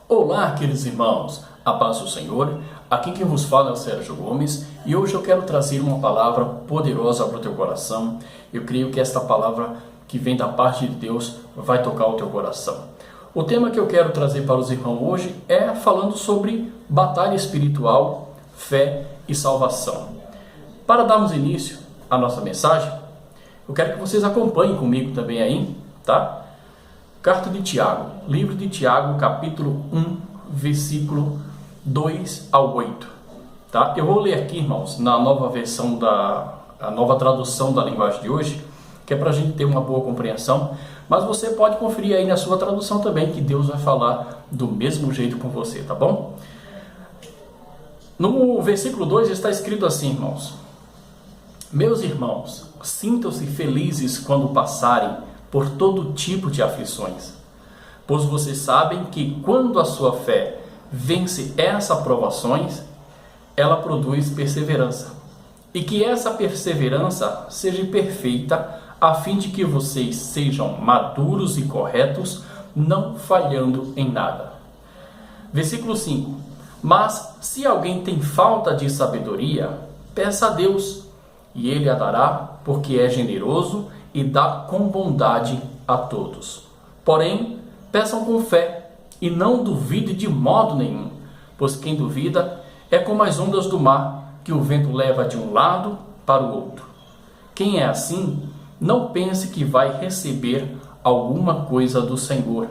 Olá, queridos irmãos, a paz do Senhor. Aqui quem vos fala é o Sérgio Gomes e hoje eu quero trazer uma palavra poderosa para o teu coração. Eu creio que esta palavra que vem da parte de Deus vai tocar o teu coração. O tema que eu quero trazer para os irmãos hoje é falando sobre batalha espiritual, fé e salvação. Para darmos início à nossa mensagem, eu quero que vocês acompanhem comigo também aí, tá? Carta de Tiago, livro de Tiago, capítulo 1, versículo 2 ao 8. Tá? Eu vou ler aqui, irmãos, na nova versão a nova tradução da linguagem de hoje, que é para a gente ter uma boa compreensão, mas você pode conferir aí na sua tradução também, que Deus vai falar do mesmo jeito com você, tá bom? No versículo 2 está escrito assim, irmãos: Meus irmãos, sintam-se felizes quando passarem por todo tipo de aflições, pois vocês sabem que quando a sua fé vence essas provações, ela produz perseverança, e que essa perseverança seja perfeita, a fim de que vocês sejam maduros e corretos, não falhando em nada. Versículo 5: Mas se alguém tem falta de sabedoria, peça a Deus, e Ele a dará, porque é generoso e dá com bondade a todos. Porém, peçam com fé, e não duvide de modo nenhum, pois quem duvida é como as ondas do mar, que o vento leva de um lado para o outro. Quem é assim, não pense que vai receber alguma coisa do Senhor,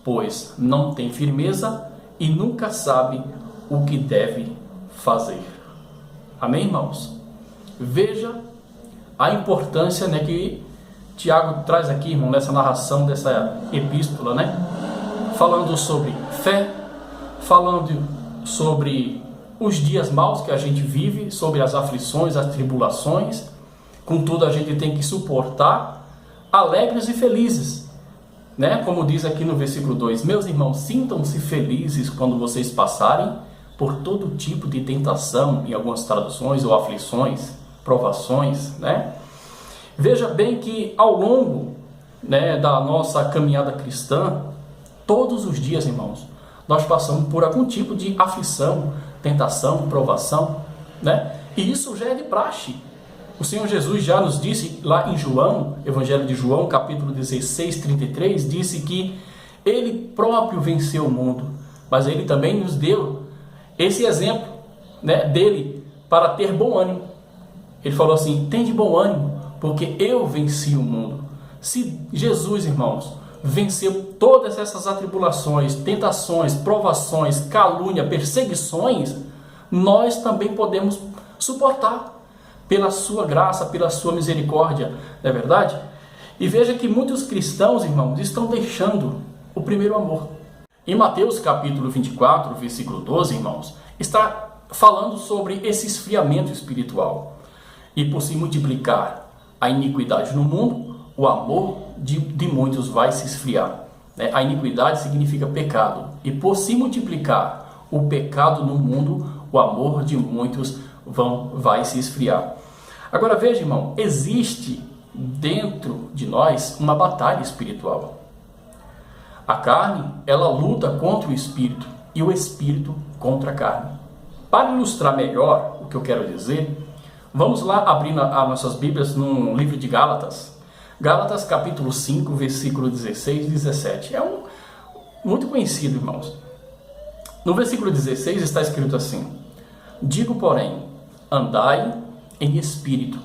pois não tem firmeza e nunca sabe o que deve fazer. Amém, irmãos? Veja a importância, que Tiago traz aqui, irmão, nessa narração dessa epístola, falando sobre fé, falando sobre os dias maus que a gente vive, sobre as aflições, as tribulações. Contudo, a gente tem que suportar, alegres e felizes, como diz aqui no versículo 2: Meus irmãos, sintam-se felizes quando vocês passarem por todo tipo de tentação, em algumas traduções, ou aflições, provações, Veja bem que ao longo da nossa caminhada cristã, todos os dias, irmãos, nós passamos por algum tipo de aflição, tentação, provação, E isso já é de praxe. O Senhor Jesus já nos disse lá em João, Evangelho de João, capítulo 16, 33, disse que Ele próprio venceu o mundo, mas Ele também nos deu esse exemplo dele para ter bom ânimo. Ele falou assim: tende bom ânimo, porque eu venci o mundo. Se Jesus, irmãos, venceu todas essas atribulações, tentações, provações, calúnia, perseguições, nós também podemos suportar pela sua graça, pela sua misericórdia, não é verdade? E veja que muitos cristãos, irmãos, estão deixando o primeiro amor. Em Mateus capítulo 24, versículo 12, irmãos, está falando sobre esse esfriamento espiritual. E por se multiplicar a iniquidade no mundo, o amor de muitos vai se esfriar. A iniquidade significa pecado. E por se multiplicar o pecado no mundo, o amor de muitos vai se esfriar. Agora veja, irmão, existe dentro de nós uma batalha espiritual. A carne, ela luta contra o espírito e o espírito contra a carne. Para ilustrar melhor o que eu quero dizer, vamos lá abrir as nossas Bíblias no livro de Gálatas. Gálatas capítulo 5, versículo 16 e 17. É muito conhecido, irmãos. No versículo 16 está escrito assim: Digo, porém, andai em espírito,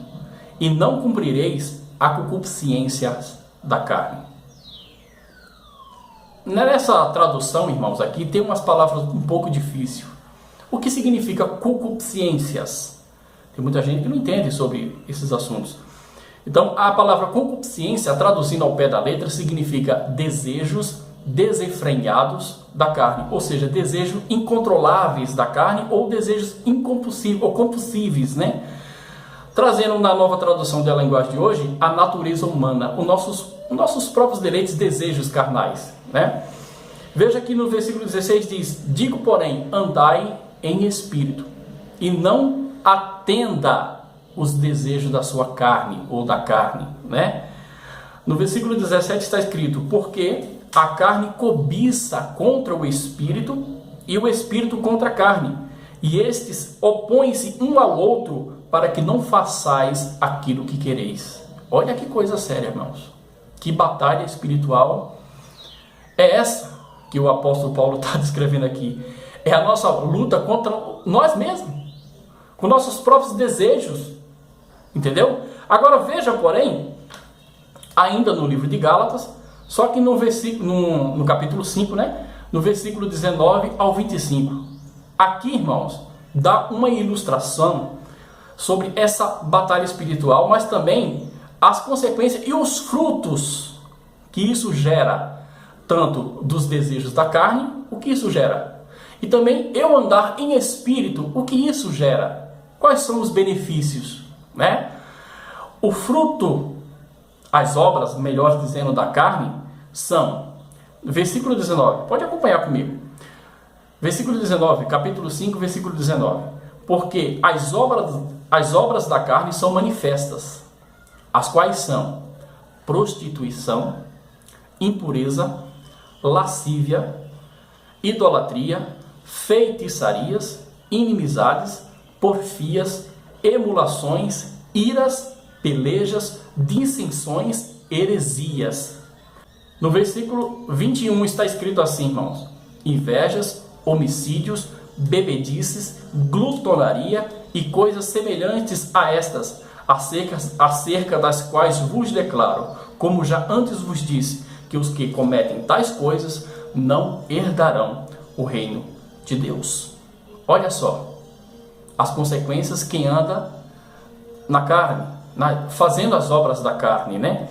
e não cumprireis a concupiscência da carne. Nessa tradução, irmãos, aqui tem umas palavras um pouco difíceis. O que significa concupiscências? Tem muita gente que não entende sobre esses assuntos. Então, a palavra concupiscência, traduzindo ao pé da letra, significa desejos desenfreados da carne, ou seja, desejos incontroláveis da carne ou desejos incompulsíveis ou compulsíveis, Trazendo na nova tradução da linguagem de hoje, a natureza humana, os nossos próprios deleites, desejos carnais, Veja que no versículo 16 diz: Digo, porém, andai em espírito, e não atenda os desejos da sua carne ou da carne, No versículo 17 está escrito: Porque a carne cobiça contra o espírito e o espírito contra a carne, e estes opõem-se um ao outro para que não façais aquilo que quereis. Olha que coisa séria, irmãos. Que batalha espiritual é essa que o apóstolo Paulo está descrevendo aqui? É a nossa luta contra nós mesmos, com nossos próprios desejos, entendeu? Agora veja, porém, ainda no livro de Gálatas, só que no capítulo 5, né? No versículo 19 ao 25. Aqui, irmãos, dá uma ilustração sobre essa batalha espiritual, mas também as consequências e os frutos que isso gera, tanto dos desejos da carne, o que isso gera, e também eu andar em espírito, o que isso gera, quais são os benefícios, né? O fruto, as obras, melhor dizendo, da carne, são, versículo 19, pode acompanhar comigo, versículo 19, capítulo 5, versículo 19, porque as obras da carne são manifestas, as quais são prostituição, impureza, lascívia, idolatria, feitiçarias, inimizades, porfias, emulações, iras, pelejas, dissensões, heresias. No versículo 21 está escrito assim, irmãos: invejas, homicídios, bebedices, glutonaria e coisas semelhantes a estas, acerca das quais vos declaro, como já antes vos disse, que os que cometem tais coisas não herdarão o reino de Deus. Olha só, as consequências quem anda na carne, fazendo as obras da carne, né?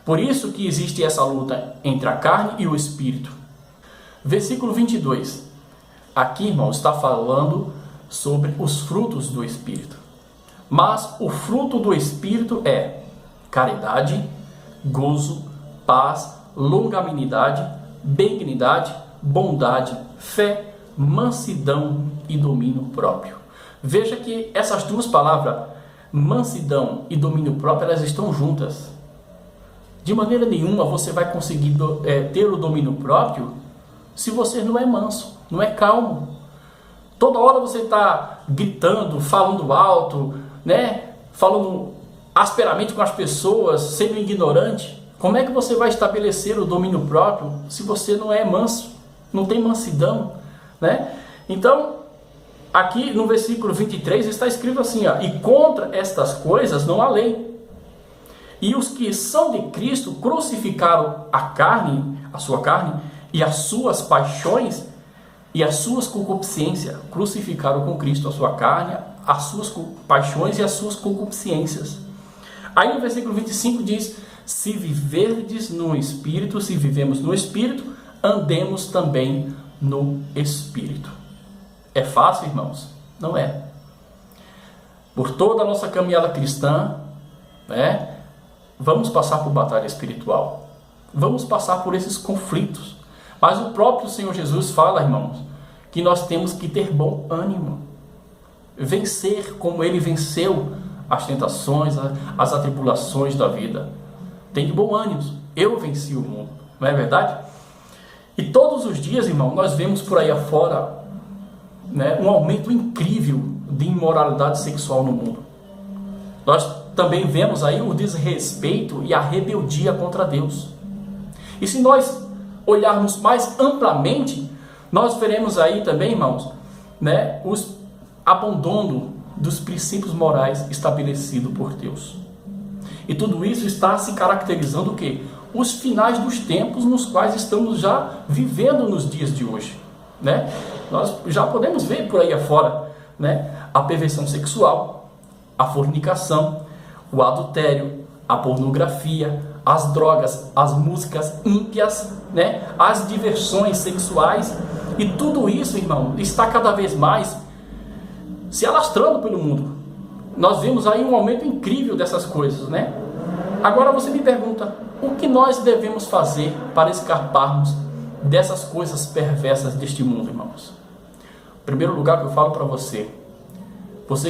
Por isso que existe essa luta entre a carne e o espírito. Versículo 22. Aqui, irmão, está falando sobre os frutos do espírito. Mas o fruto do espírito é caridade, gozo, paz, longanimidade, benignidade, bondade, fé, mansidão e domínio próprio. Veja que essas duas palavras, mansidão e domínio próprio, elas estão juntas. De maneira nenhuma você vai conseguir ter o domínio próprio se você não é manso, não é calmo. Toda hora você está gritando, falando alto, né? Falando asperamente com as pessoas, sendo ignorante. Como é que você vai estabelecer o domínio próprio se você não é manso, não tem mansidão, né? Então, aqui no versículo 23 está escrito assim, ó: e contra estas coisas não há lei. E os que são de Cristo crucificaram a carne, a sua carne, e as suas paixões e as suas concupiscências. Crucificaram com Cristo a sua carne, as suas paixões e as suas concupiscências. Aí no versículo 25 diz: se viverdes no Espírito, se vivemos no Espírito, andemos também no Espírito. É fácil, irmãos? Não é. Por toda a nossa caminhada cristã, né, vamos passar por batalha espiritual. Vamos passar por esses conflitos. Mas o próprio Senhor Jesus fala, irmãos, que nós temos que ter bom ânimo. Vencer como Ele venceu as tentações, as atribulações da vida. Tem de bom ânimo. Eu venci o mundo. Não é verdade? E todos os dias, irmão, nós vemos por aí afora, né, um aumento incrível de imoralidade sexual no mundo. Nós também vemos aí o desrespeito e a rebeldia contra Deus. E se nós olharmos mais amplamente, nós veremos aí também, irmãos, né, os abandono dos princípios morais estabelecidos por Deus. E tudo isso está se caracterizando o quê? Os finais dos tempos nos quais estamos já vivendo nos dias de hoje, né? Nós já podemos ver por aí afora, né, a perversão sexual, a fornicação, o adultério, a pornografia, as drogas, as músicas ímpias, né, as diversões sexuais, e tudo isso, irmão, está cada vez mais se alastrando pelo mundo. Nós vemos aí um aumento incrível dessas coisas, né? Agora você me pergunta, o que nós devemos fazer para escaparmos dessas coisas perversas deste mundo, irmãos? Em primeiro lugar, que eu falo para você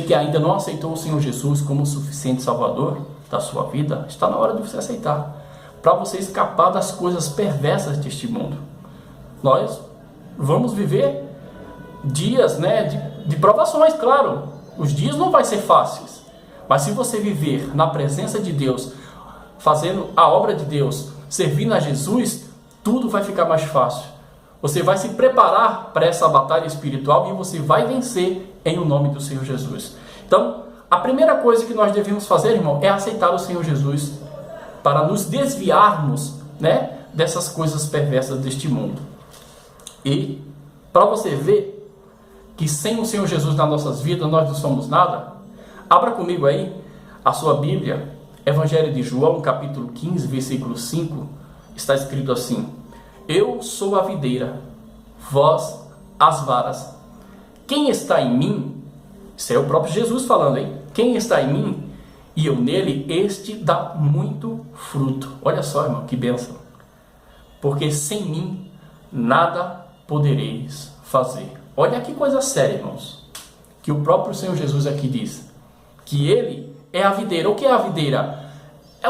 que ainda não aceitou o Senhor Jesus como o suficiente Salvador da sua vida, está na hora de você aceitar, para você escapar das coisas perversas deste mundo. Nós vamos viver dias, né, de provações, claro. Os dias não vai ser fáceis. Mas se você viver na presença de Deus, fazendo a obra de Deus, servindo a Jesus, tudo vai ficar mais fácil. Você vai se preparar para essa batalha espiritual e você vai vencer em o nome do Senhor Jesus. Então, a primeira coisa que nós devemos fazer, irmão, é aceitar o Senhor Jesus para nos desviarmos, né, dessas coisas perversas deste mundo. E para você ver que sem o Senhor Jesus nas nossas vidas nós não somos nada, abra comigo aí a sua Bíblia, Evangelho de João, capítulo 15, versículo 5, está escrito assim: eu sou a videira, vós as varas. Quem está em mim, isso é o próprio Jesus falando, hein? Quem está em mim e eu nele, este dá muito fruto. Olha só, irmão, que bênção. Porque sem mim nada podereis fazer. Olha que coisa séria, irmãos, que o próprio Senhor Jesus aqui diz, que ele é a videira. O que é a videira? É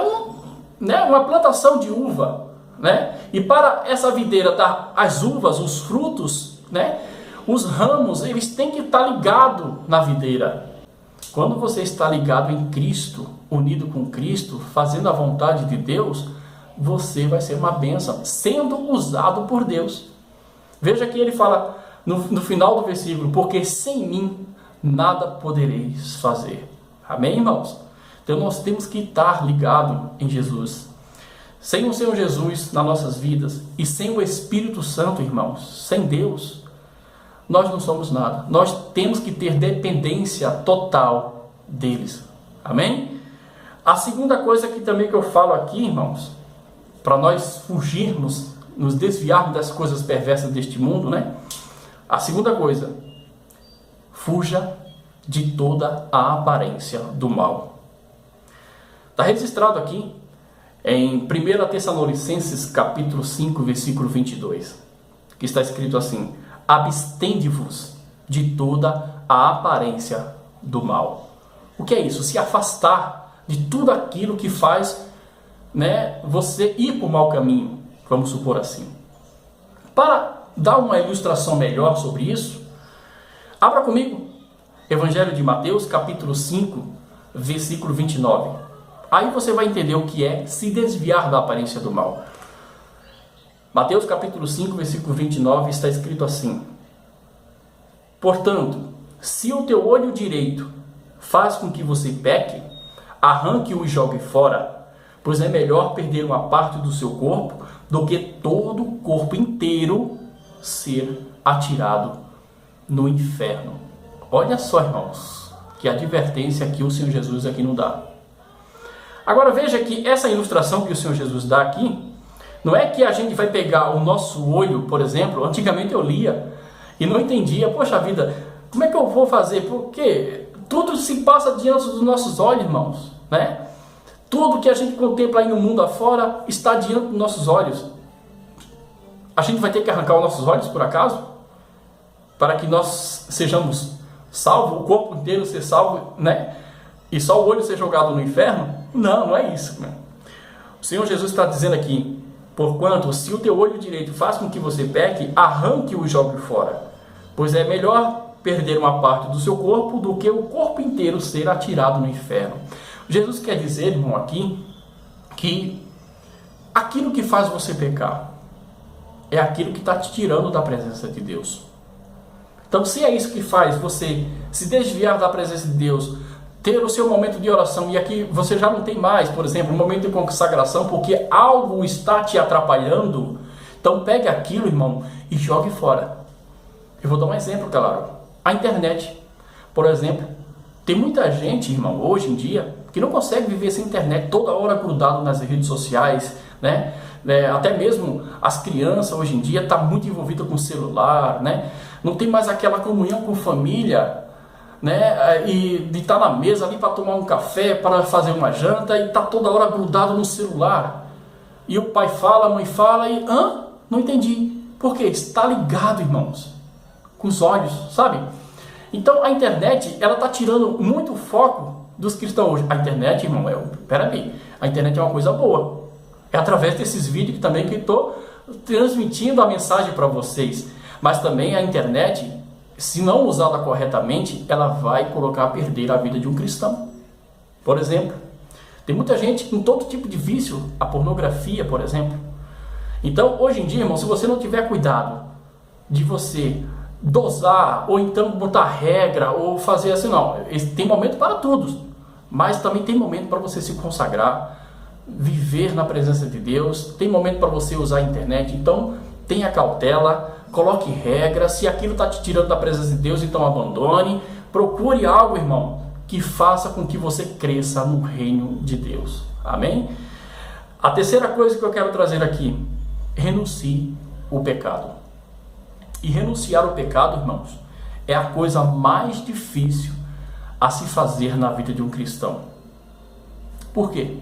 uma plantação de uva, né? E para essa videira dar as uvas, os frutos, né? Os ramos, eles têm que estar ligados na videira. Quando você está ligado em Cristo, unido com Cristo, fazendo a vontade de Deus, você vai ser uma bênção, sendo usado por Deus. Veja que ele fala no final do versículo: porque sem mim nada podereis fazer. Amém, irmãos? Então nós temos que estar ligados em Jesus. Sem o Senhor Jesus nas nossas vidas e sem o Espírito Santo, irmãos, sem Deus, nós não somos nada. Nós temos que ter dependência total deles. Amém? A segunda coisa que também que eu falo aqui, irmãos, para nós fugirmos, nos desviarmos das coisas perversas deste mundo, né? A segunda coisa, fuja de toda a aparência do mal. Está registrado aqui em 1 Tessalonicenses capítulo 5, versículo 22, que está escrito assim: abstende-vos de toda a aparência do mal. O que é isso? Se afastar de tudo aquilo que faz, né, você ir para o mau caminho, vamos supor assim. Para dar uma ilustração melhor sobre isso, abra comigo Evangelho de Mateus, capítulo 5, versículo 29. Aí você vai entender o que é se desviar da aparência do mal. Mateus, capítulo 5, versículo 29, está escrito assim: portanto, se o teu olho direito faz com que você peque, arranque-o e jogue fora, pois é melhor perder uma parte do seu corpo do que todo o corpo inteiro ser atirado no inferno. Olha só, irmãos, que advertência que o Senhor Jesus aqui nos dá. Agora veja que essa ilustração que o Senhor Jesus dá aqui, não é que a gente vai pegar o nosso olho, por exemplo. Antigamente eu lia e não entendia, poxa vida, como é que eu vou fazer? Porque tudo se passa diante dos nossos olhos, irmãos, né? Tudo que a gente contempla aí no mundo afora está diante dos nossos olhos. A gente vai ter que arrancar os nossos olhos, por acaso? Para que nós sejamos salvos, o corpo inteiro ser salvo, né? E só o olho ser jogado no inferno? Não, não é isso, né? O Senhor Jesus está dizendo aqui: porquanto, se o teu olho direito faz com que você peque, arranque-o e jogue fora, pois é melhor perder uma parte do seu corpo do que o corpo inteiro ser atirado no inferno. Jesus quer dizer, irmão, aqui, que aquilo que faz você pecar é aquilo que está te tirando da presença de Deus. Então, se é isso que faz você se desviar da presença de Deus, ter o seu momento de oração, e aqui você já não tem mais, por exemplo, um momento de consagração, porque algo está te atrapalhando, então pegue aquilo, irmão, e jogue fora. Eu vou dar um exemplo, claro. A internet, por exemplo, tem muita gente, irmão, hoje em dia, que não consegue viver sem internet, toda hora grudado nas redes sociais, né? Até mesmo as crianças hoje em dia estão muito envolvidas com o celular, né? Não tem mais aquela comunhão com família, né? E de estar na mesa ali para tomar um café, para fazer uma janta, e está toda hora grudado no celular. E o pai fala, a mãe fala, e não entendi. Por quê? Está ligado, irmãos, com os olhos, sabe? Então a internet, ela está tirando muito foco dos cristãos hoje. A internet, irmão, peraí, a internet é uma coisa boa. É através desses vídeos também que estou transmitindo a mensagem para vocês. Mas também a internet, se não usada corretamente, ela vai colocar a perder a vida de um cristão. Por exemplo, tem muita gente com todo tipo de vício, a pornografia, por exemplo. Então, hoje em dia, irmão, se você não tiver cuidado de você dosar, ou então botar regra, ou fazer assim, não, tem momento para tudo, mas também tem momento para você se consagrar, viver na presença de Deus, tem momento para você usar a internet. Então tenha cautela, coloque regras. Se aquilo está te tirando da presença de Deus, então abandone. Procure algo, irmão, que faça com que você cresça no reino de Deus. Amém? A terceira coisa que eu quero trazer aqui: renuncie o pecado. E renunciar o pecado, irmãos, é a coisa mais difícil a se fazer na vida de um cristão. Por quê?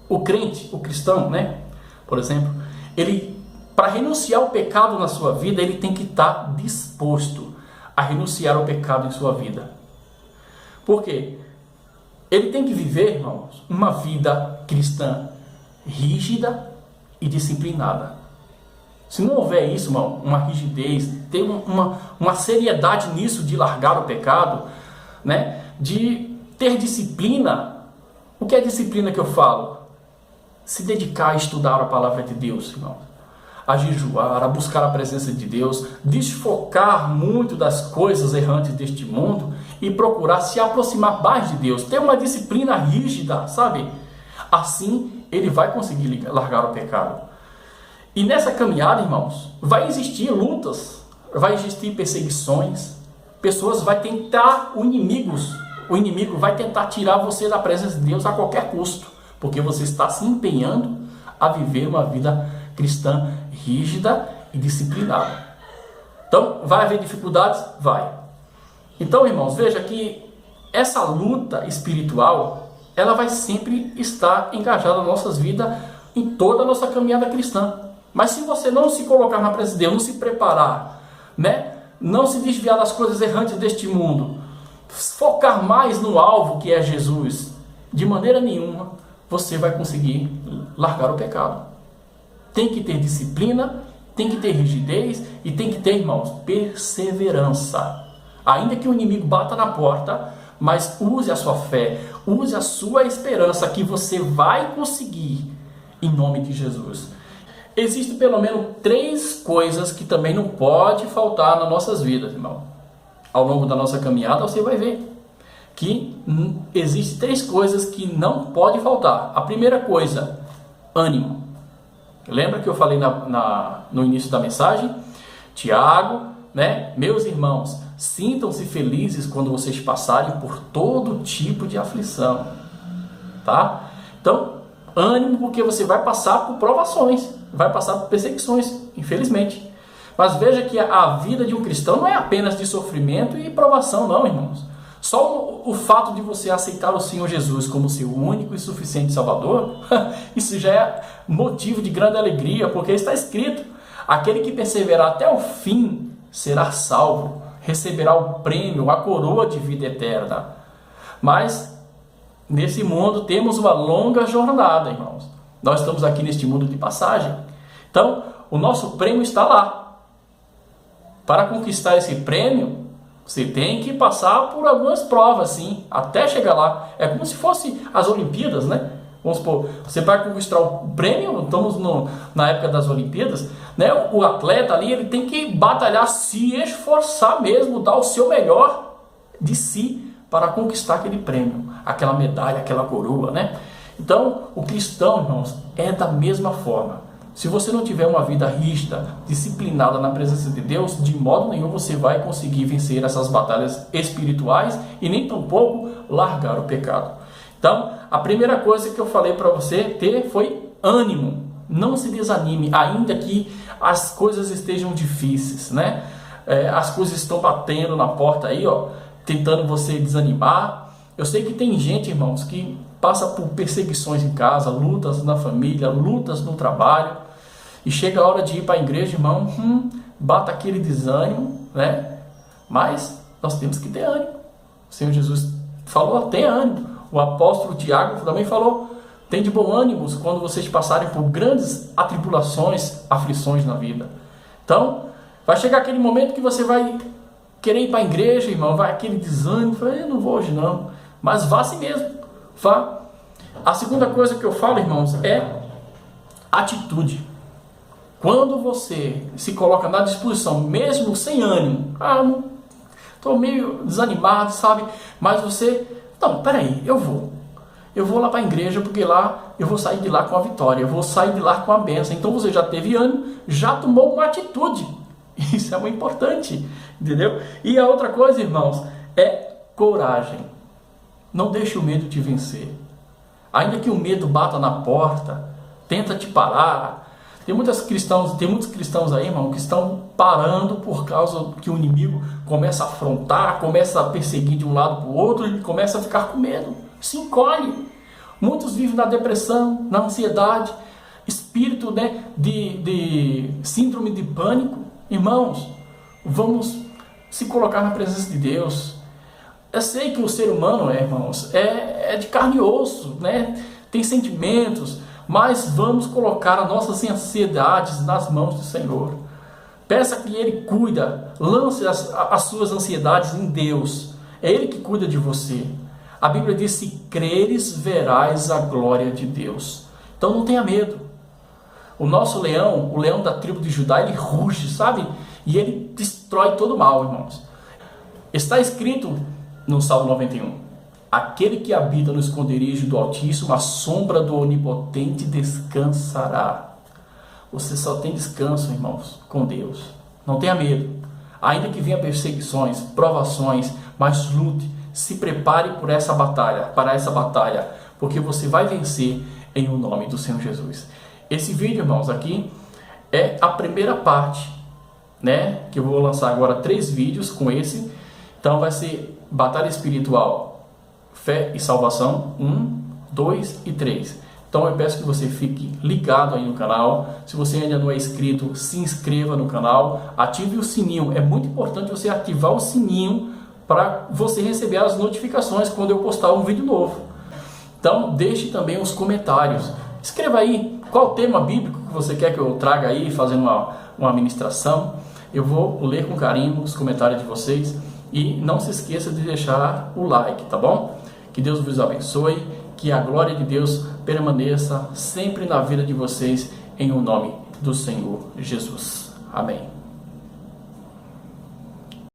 O crente, o cristão, né? Por exemplo, ele, para renunciar o pecado na sua vida, ele tem que estar disposto a renunciar o pecado em sua vida. Por quê? Ele tem que viver, irmãos, uma vida cristã rígida e disciplinada. Se não houver isso, irmão, uma rigidez, ter uma seriedade nisso de largar o pecado, né? De ter disciplina. O que é disciplina que eu falo? Se dedicar a estudar a palavra de Deus, irmão, a jejuar, a buscar a presença de Deus, desfocar muito das coisas errantes deste mundo e procurar se aproximar mais de Deus, ter uma disciplina rígida, sabe? Assim ele vai conseguir largar o pecado. E nessa caminhada, irmãos, vai existir lutas, vai existir perseguições, pessoas vão tentar, o inimigo vai tentar tirar você da presença de Deus a qualquer custo, porque você está se empenhando a viver uma vida cristã rígida e disciplinada. Então, vai haver dificuldades? Vai. Então, irmãos, veja que essa luta espiritual, ela vai sempre estar engajada nas nossas vidas, em toda a nossa caminhada cristã. Mas se você não se colocar na presença de Deus, não se preparar, né? Não se desviar das coisas errantes deste mundo, focar mais no alvo que é Jesus, de maneira nenhuma você vai conseguir largar o pecado. Tem que ter disciplina, tem que ter rigidez e tem que ter, irmãos, perseverança. Ainda que o inimigo bata na porta, mas use a sua fé, use a sua esperança que você vai conseguir em nome de Jesus. Existem pelo menos 3 coisas que também não pode faltar nas nossas vidas, irmão. Ao longo da nossa caminhada você vai ver que existem 3 coisas que não pode faltar. A primeira coisa, ânimo. Lembra que eu falei no início da mensagem? Tiago, né? Meus irmãos, sintam-se felizes quando vocês passarem por todo tipo de aflição, tá? Então, ânimo, porque você vai passar por provações, vai passar por perseguições, infelizmente. Mas veja que a vida de um cristão não é apenas de sofrimento e provação, não, irmãos. Só o fato de você aceitar o Senhor Jesus como seu único e suficiente Salvador, isso já é motivo de grande alegria, porque está escrito: aquele que perseverar até o fim será salvo, receberá o prêmio, a coroa de vida eterna. Mas nesse mundo temos uma longa jornada, irmãos. Nós estamos aqui neste mundo de passagem. Então, o nosso prêmio está lá. Para conquistar esse prêmio, você tem que passar por algumas provas, sim, até chegar lá. É como se fosse as Olimpíadas, né? Vamos supor, você vai conquistar o prêmio, estamos na época das Olimpíadas, né? O atleta ali, ele tem que batalhar, se esforçar mesmo, dar o seu melhor de si para conquistar aquele prêmio, aquela medalha, aquela coroa, né? Então, o cristão, irmãos, é da mesma forma. Se você não tiver uma vida rígida, disciplinada na presença de Deus, de modo nenhum você vai conseguir vencer essas batalhas espirituais e nem tampouco largar o pecado. Então, a primeira coisa que eu falei para você ter foi ânimo. Não se desanime, ainda que as coisas estejam difíceis, né? As coisas estão batendo na porta aí, ó, tentando você desanimar. Eu sei que tem gente, irmãos, que passa por perseguições em casa, lutas na família, lutas no trabalho, e chega a hora de ir para a igreja, irmão, bata aquele desânimo, né? Mas nós temos que ter ânimo. O Senhor Jesus falou: tenha ânimo. O apóstolo Tiago também falou: Tem de bom ânimo quando vocês passarem por grandes atribulações, aflições na vida. Então, vai chegar aquele momento que você vai querer ir para a igreja, irmão, vai aquele desânimo, eu não vou hoje não, mas vá assim mesmo, vá. A segunda coisa que eu falo, irmãos, é atitude. Quando você se coloca na disposição, mesmo sem ânimo, estou meio desanimado, sabe, mas você, não, peraí, eu vou lá para a igreja, porque lá eu vou sair de lá com a vitória, eu vou sair de lá com a bênção. Então você já teve ânimo, já tomou uma atitude. Isso é muito importante, entendeu? E a outra coisa, irmãos, é coragem. Não deixe o medo te vencer. Ainda que o medo bata na porta, tenta te parar. Tem muitos cristãos aí, irmão, que estão parando por causa que o inimigo começa a afrontar, começa a perseguir de um lado para o outro e começa a ficar com medo. Se encolhe. Muitos vivem na depressão, na ansiedade, espírito, né, de síndrome de pânico. Irmãos, vamos se colocar na presença de Deus. Eu sei que o ser humano, irmãos, é de carne e osso, né? Tem sentimentos, mas vamos colocar as nossas ansiedades nas mãos do Senhor. Peça que Ele cuida, lance as suas ansiedades em Deus. É Ele que cuida de você. A Bíblia diz: se creres, verás a glória de Deus. Então não tenha medo. O nosso leão, o leão da tribo de Judá, ele ruge, sabe? E ele destrói todo o mal, irmãos. Está escrito no Salmo 91: aquele que habita no esconderijo do Altíssimo, a sombra do Onipotente descansará. Você só tem descanso, irmãos, com Deus. Não tenha medo. Ainda que venha perseguições, provações, mas lute. Se prepare para essa batalha, porque você vai vencer em o nome do Senhor Jesus. Esse vídeo, irmãos, aqui é a primeira parte, né? Que eu vou lançar agora 3 vídeos com esse. Então vai ser Batalha Espiritual, Fé e Salvação 1, 2 e 3. Então eu peço que você fique ligado aí no canal. Se você ainda não é inscrito, se inscreva no canal, ative o sininho. É muito importante você ativar o sininho para você receber as notificações quando eu postar um vídeo novo. Então deixe também os comentários. Escreva aí qual tema bíblico que você quer que eu traga aí, fazendo uma ministração. Eu vou ler com carinho os comentários de vocês. E não se esqueça de deixar o like, tá bom? Que Deus vos abençoe, que a glória de Deus permaneça sempre na vida de vocês, em o nome do Senhor Jesus. Amém.